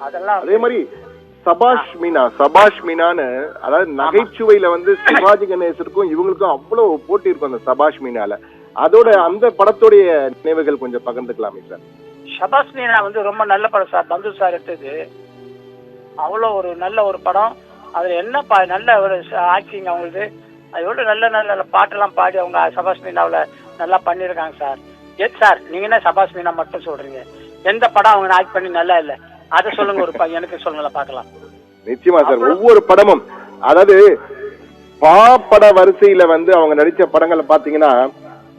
அதெல்லாம் அதே மாதிரி சபாஷ் மீனான்னு, அதாவது நகைச்சுவையில வந்து சிவாஜி கணேசருக்கும் இவங்களுக்கும் அவ்வளவு போட்டி இருக்கும் அந்த சபாஷ் மீனால. அதோட அந்த படத்துடைய நினைவுகள் கொஞ்சம் பகிர்ந்துக்கலாமே சார். சபாஷ் மீனா வந்து ரொம்ப நல்ல படம் சார். பந்து சார் எடுத்தது அவ்வளோ ஒரு நல்ல ஒரு படம். அதுல என்ன நல்ல ஒரு ஆக்டிங் அவங்களுக்கு. அதோட நல்ல நல்ல பாட்டெல்லாம் பாடி அவங்க சபாஷ் மீனாவில் நல்லா பண்ணியிருக்காங்க சார். எஸ் சார், நீங்க என்ன சபாஷ் மீனா மட்டும் சொல்றீங்க? எந்த படம் அவங்க ஆக்ட் பண்ணி நல்லா இல்லை அதை சொல்லுங்க, ஒரு எனக்கு சொல்லுங்களா பார்க்கலாம். நிச்சயமா சார். ஒவ்வொரு படமும், அதாவது பட வரிசையில வந்து அவங்க நடிச்ச படங்களை பாத்தீங்கன்னா,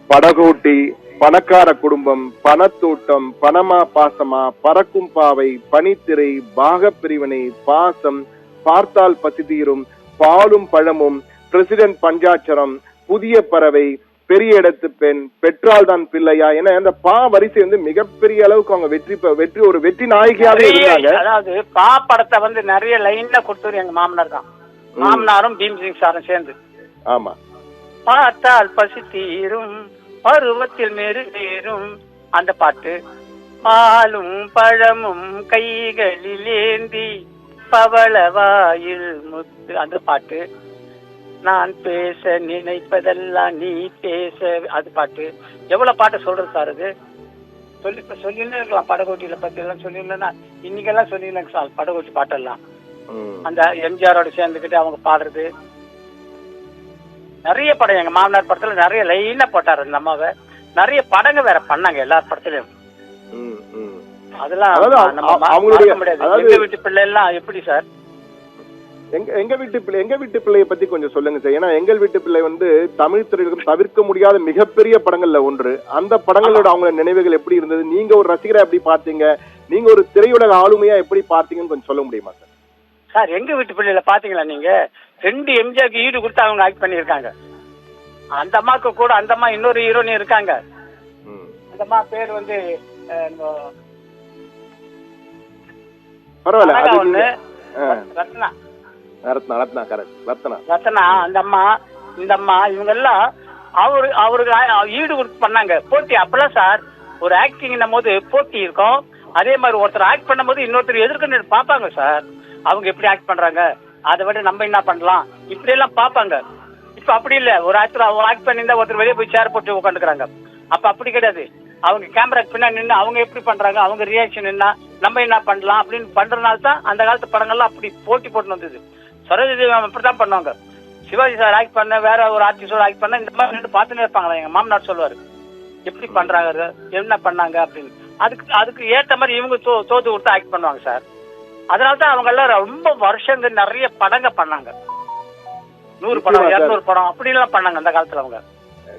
படகோட்டி, பணக்கார குடும்பம், பணத்தோட்டம், பணமா பாசமா, பறக்கும் பாவை, பனித்திரை, பாகப்பிரிவினை, பாசம், பார்த்தால் பசி தீரும், பாலும் பழமும், பிரசிடென்ட் பஞ்சாட்சரம், புதிய பறவை, பெரிய இடத்து பெண், பெற்றால் தான் பிள்ளையா என அந்த வரிசை வந்து மிகப்பெரிய அளவுக்கு அவங்க வெற்றி நாயகியாக இருந்தாங்க. அதாவது படத்தை வந்து நிறைய லைன்ல கொடுத்தது எங்க மாமனார் தான். மாமனாரும் பீம்சிங் சாரும் சேர்ந்து. ஆமா. பார்த்தால் பசி தீரும், பருவத்தில் மெருகேறும் அந்த பாட்டு, பாலும் பழமும் கைகளில் ஏந்தி பவளவாயில் முத்து அந்த பாட்டு, நான் பேச நினைப்பதெல்லாம் நீ பேச அது பாட்டு. எவ்வளவு பாட்டு சொல்றது சார் அது. சொல்லின்னு இருக்கலாம். படகோட்டியில பத்தி எல்லாம் சொல்லிடலன்னா இன்னைக்கெல்லாம் சொல்லிடலாங்க சார் படகோட்டி பாட்டெல்லாம். அந்த எம்ஜிஆரோட சேர்ந்துக்கிட்டு அவங்க பாடுறது நிறைய படம். எங்க மாமனார் படத்துல நிறைய லைனா போட்டாரு அந்த அம்மாவை. நிறைய படங்க வேற பண்ணாங்க எல்லா படத்துலயும். அதெல்லாம் எங்க வீட்டு பிள்ளை எல்லாம் எப்படி சார்? எங்க வீட்டு பிள்ளைய பத்தி கொஞ்சம் சொல்லுங்க சார். ஏன்னா எங்கள் வீட்டு பிள்ளை வந்து தமிழ் திரையுலகம் தவிர்க்க முடியாத மிகப்பெரிய படங்கள்ல ஒன்று. அந்த படங்களோட அவங்க நினைவுகள் எப்படி இருந்தது? நீங்க ஒரு ரசிகரா எப்படி பார்த்தீங்க? நீங்க ஒரு திரையுலக ஆளுமையா எப்படி பார்த்தீங்கன்னு கொஞ்சம் சொல்ல முடியுமா சார்? சார், எங்க வீட்டு பிள்ளைல பாத்தீங்களா நீங்க? 2 எம்ஜிஆருக்கு ஈடு கொடுத்து அவங்க ஆக்ட் பண்ணிருக்காங்க. அந்த அம்மாக்கு கூட அந்த அம்மா இன்னொரு ஹீரோனி இருக்காங்க. அந்த அம்மா பேர் வந்து பரவாயில்ல, ரத்னா. ரத்னா அந்த அம்மா, இந்த அம்மா, இவங்க எல்லாம் அவருக்கு ஈடு கொடுத்து பண்ணாங்க போட்டி. அப்பெல்லாம் சார் ஒரு ஆக்டிங் போது போட்டி இருக்கும். அதே மாதிரி ஒருத்தர் ஆக்ட் பண்ணும் போது இன்னொருத்தர் எதிர்க்க பாப்பாங்க சார். அவங்க எப்படி ஆக்ட் பண்றாங்க, அதை விட நம்ம என்ன பண்ணலாம், இப்படி எல்லாம் பாப்பாங்க. இப்ப அப்படி இல்ல. ஒரு ஆக்டர் ஆக்ட் பண்ணியிருந்தா ஒருத்தர் வெளியே போய் சேர் போட்டு உட்காந்துக்கிறாங்க. அப்ப அப்படி கிடையாது. அவங்க கேமரா பின்னாடி நின்று அவங்க எப்படி பண்றாங்க, அவங்க ரியாக்ஷன் என்ன, நம்ம என்ன பண்ணலாம் அப்படின்னு பண்றதுனால தான் அந்த காலத்து படங்கள்லாம் அப்படி போட்டி போட்டு வந்தது. சரோஜதேவி அப்படித்தான் பண்ணுவாங்க. சிவாஜி சார் ஆக்ட் பண்ண, வேற ஒரு ஆர்டிஸ்டோட ஆக்ட் பண்ண, இந்த மாதிரி நின்று பார்த்துன்னு இருப்பாங்களா. எங்க மாமனார் சொல்லுவாரு எப்படி பண்றாங்க, என்ன பண்ணாங்க அப்படின்னு. அதுக்கு ஏற்ற மாதிரி இவங்க தோத்து கொடுத்து ஆக்ட் பண்ணுவாங்க சார். அதனாலதான் அவங்க எல்லாம் ரொம்ப வருஷங்கள் நிறைய படங்க பண்ணாங்க. 100 படம் 200 படம் அப்படி எல்லாம் பண்ணாங்க அந்த காலத்துல அவங்க.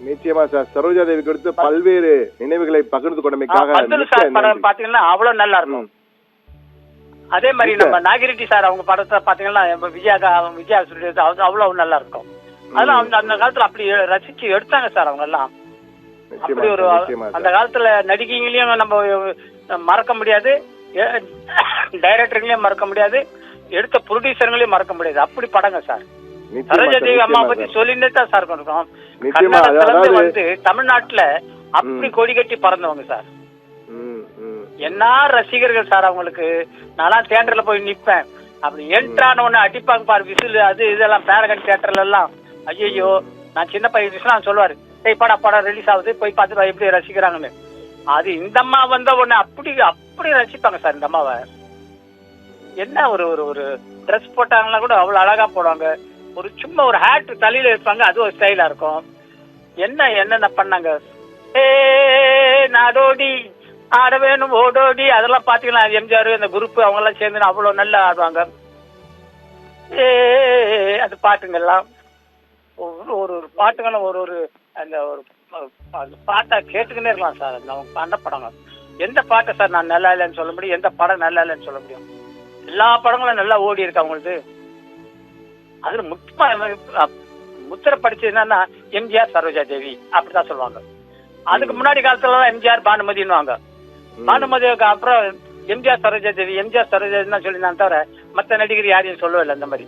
நிச்சயமா சார். சரோஜா தேவி கொடுத்து பல்வேறு நினைவுகளை பகிர்ந்து கொண்டமைக்காக படம் பாத்தீங்கன்னா அவ்வளவு நல்லா இருக்கும். அதே மாதிரி நம்ம நாகிரெட்டி சார் அவங்க படத்தை பாத்தீங்கன்னா விஜயா அவ்வளவு நல்லா இருக்கும். அதெல்லாம் அந்த காலத்துல அப்படி ரசிச்சு எடுத்தாங்க சார் அவங்க எல்லாம். அப்படி ஒரு அந்த காலத்துல நடிகைங்களையும் நம்ம மறக்க முடியாது, டைரக்டர்களையும் மறக்க முடியாது, எடுத்த ப்ரொடியூசர்களையும் மறக்க முடியாது. அப்படி படங்க சார். சரோஜா தேவி அம்மா பத்தி சொல்லிட்டே தான் சார் இருக்கோம். கன்னடத்துல வந்து தமிழ்நாட்டுல அப்படி கொடி கட்டி பறந்தவங்க சார். என்ன ரசிகர்கள் சார் அவங்களுக்கு. நான்லாம் தியேட்டர்ல போய் நிப்பேன். அப்படி என்ட்ரான ஒண்ணு அடிப்பாங்க பாரு விசில், அது இதெல்லாம் பேரகன் தியேட்டர்ல எல்லாம். ஐயோ, நான் சின்ன பையன் சொல்லுவாரு, படம் ரிலீஸ் ஆகுது போய் பார்த்துட்டு எப்படி ரசிக்கிறாங்கன்னு. அது இந்த அம்மா வந்த உடனே அப்படி ரசிப்பாங்க சார் இந்த அம்மாவை. என்ன ஒரு ட்ரெஸ் போட்டாங்கன்னா கூட அவ்வளவு அழகா போடுவாங்க. ஒரு சும்மா ஒரு ஹேட் தலையில இருப்பாங்க, அது ஒரு ஸ்டைலா இருக்கும். என்னென்ன பண்ணாங்க. நாடோடி ஆட வேணும் ஓடோடி, அதெல்லாம் பாத்தீங்கன்னா எம்ஜிஆர் அந்த குரூப் அவங்க எல்லாம் சேர்ந்து அவ்வளவு நல்லா ஆடுவாங்க. அந்த பாட்டுங்கெல்லாம் ஒரு பாட்டுங்களும் ஒரு அந்த ஒரு பாட்டை கேட்டுக்கிட்டே இருக்கலாம் சார். அவங்க பண்ண படங்க எந்த பாட்டை சார் நான் நல்லா இல்லைன்னு சொல்ல முடியும், எந்த படம் நல்லா இல்லைன்னு சொல்ல முடியும். எல்லா படங்களும் நல்லா ஓடி இருக்கு அவங்களுக்கு. அதுல முத்திரை படிச்சு என்னன்னா எம்ஜிஆர் சரோஜா தேவி அப்படிதான் சொல்லுவாங்க. அதுக்கு முன்னாடி காலத்துல எம்ஜிஆர் பானுமதினுவாங்க. பானுமதிக்கு அப்புறம் எம்ஜிஆர் சரோஜா தேவி தான் சொல்லியிருந்தாங்க தவிர மற்ற நடிகர் யாரையும் சொல்லவே இல்லை அந்த மாதிரி.